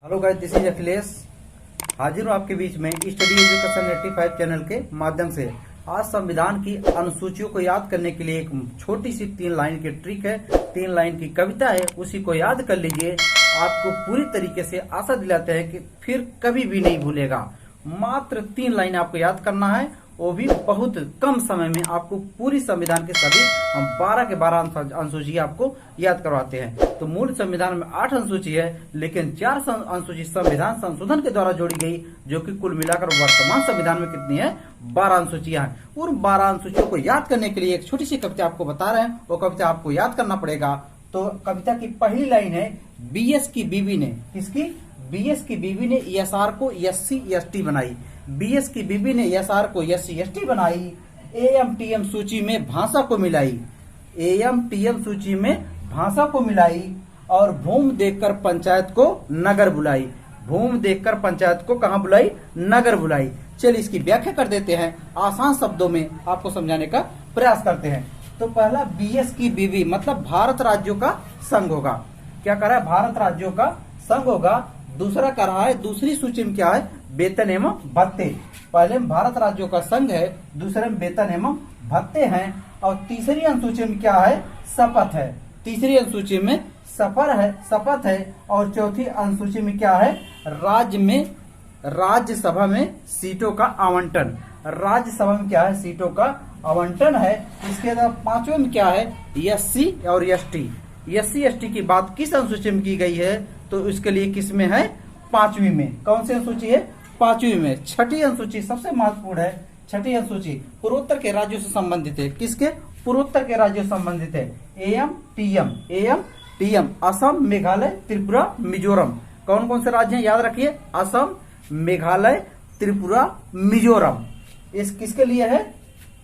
Hello guys, this is Akhilesh. हाजिर हूँ आपके बीच में स्टडी एजुकेशन 85 चैनल के माध्यम से। आज संविधान की अनुसूचियों को याद करने के लिए एक छोटी सी 3 लाइन की ट्रिक है, 3 लाइन की कविता है, उसी को याद कर लीजिए। आपको पूरी तरीके से आशा दिलाते हैं कि फिर कभी भी नहीं भूलेगा। मात्र 3 लाइन आपको याद करना है, वो भी बहुत कम समय में। आपको पूरी संविधान के सभी 12 के 12 अनुसूची आपको याद करवाते हैं। तो मूल संविधान में 8 अनुसूची है, लेकिन 4 अनुसूची संविधान संशोधन के द्वारा जोड़ी गई, जो कि कुल मिलाकर वर्तमान संविधान में कितनी है, 12 अनुसूचियां हैं। उन 12 अनुसूचियों को याद करने के लिए एक छोटी सी कविता आपको बता रहे हैं, वो कविता आपको याद करना पड़ेगा। तो कविता की पहली लाइन है, बीएस की बीवी ने, किसकी? बीएस की बीवी ने एसआर को एससी एसटी बनाई। बीएस की बीवी ने एसआर को एससी एसटी बनाई। एएमटीएम सूची में भाषा को मिलाई। एएमटीएम सूची में भाषा को मिलाई और भूमि देखकर पंचायत को नगर बुलाई। भूमि देखकर पंचायत को कहां बुलाई? नगर बुलाई। चलिए इसकी व्याख्या कर देते हैं, आसान शब्दों में आपको समझाने का प्रयास करते हैं। तो पहला, बीएस की बीवी मतलब भारत राज्यों का संघ होगा। क्या कर रहा है? भारत राज्यों का संघ होगा। दूसरा कर रहा है, दूसरी सूची में क्या है? वेतन एवं भत्ते। पहले में भारत राज्यों का संघ है, दूसरे में वेतन एवं भत्ते हैं, और तीसरी अनुसूची में क्या है? शपथ है। तीसरी अनुसूची में शपथ है, और चौथी अनुसूची में क्या है? राज्यसभा में सीटों का आवंटन। राज्यसभा में क्या है? सीटों का आवंटन है। इसके बाद 5वें में क्या है? एससी और एसटी। एससी एसटी की बात किस अनुसूची में की गई है? तो इसके लिए किस में है? 5वीं में। कौन सी अनुसूची है? 5वीं में। छठी अनुसूची सबसे महत्वपूर्ण है। छठी अनुसूची पूर्वोत्तर के राज्यों से संबंधित है। किसके? पूर्वोत्तर के राज्यों से संबंधित है। एएमटीएम असम, मेघालय, त्रिपुरा, मिजोरम। कौन कौन से राज्य हैं? याद रखिए, असम, मेघालय, त्रिपुरा, मिजोरम। इस किसके लिए है?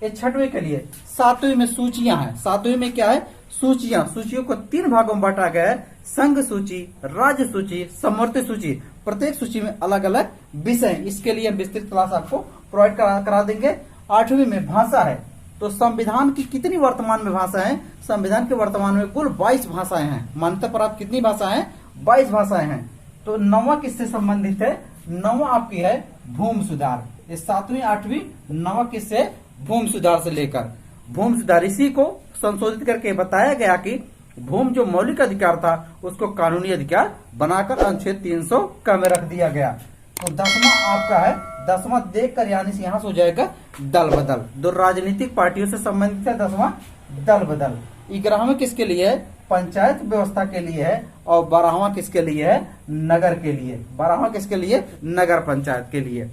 ये 6वें के लिए। 7वीं में सूचियां हैं। 7वीं में क्या है? सूचियां। सूचियों को 3 भागों में बांटा गया है, संघ सूची, राज्य सूची, समवर्ती सूची। प्रत्येक सूची में अलग अलग विषय। इसके लिए विस्तृत क्लास आपको प्रोवाइड करा देंगे। 8वीं में भाषा है। तो संविधान की कितनी वर्तमान में भाषा है? संविधान के वर्तमान में कुल 22 भाषाएं हैं। मान्यता प्राप्त कितनी भाषाएं हैं? 22 भाषाएं हैं। तो 9वां किससे संबंधित है? 9वां आपकी है भूमि सुधार। ये 7वीं 8वीं 9वां किससे? भूमि सुधार से लेकर भूमि सुधार। इसी को संशोधित करके बताया गया कि भूमि जो मौलिक अधिकार था, उसको कानूनी अधिकार बनाकर अनुच्छेद 300 का में रख दिया गया। तो 10वां आपका है, 10वां देखकर यानी से यहां से हो जाएगा दल बदल। 2 राजनीतिक पार्टियों से संबंधित है 10वां दल बदल। 11वां किसके लिए है? पंचायत व्यवस्था के लिए है। और 12वां किसके लिए है? नगर के लिए। 12वां किसके लिए? नगर पंचायत के लिए।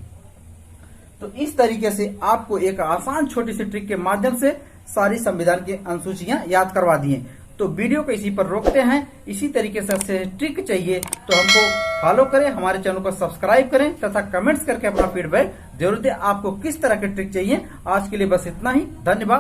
तो इस तरीके से आपको एक आसान छोटी सी ट्रिक के माध्यम से सारी संविधान की अनुसूचियां याद करवा दिए। तो वीडियो को इसी पर रोकते हैं। इसी तरीके से ट्रिक चाहिए तो हमको फॉलो करें, हमारे चैनल को सब्सक्राइब करें तथा कमेंट्स करके अपना फीडबैक जरूर दें। आपको किस तरह की ट्रिक चाहिए। आज के लिए बस इतना ही। धन्यवाद।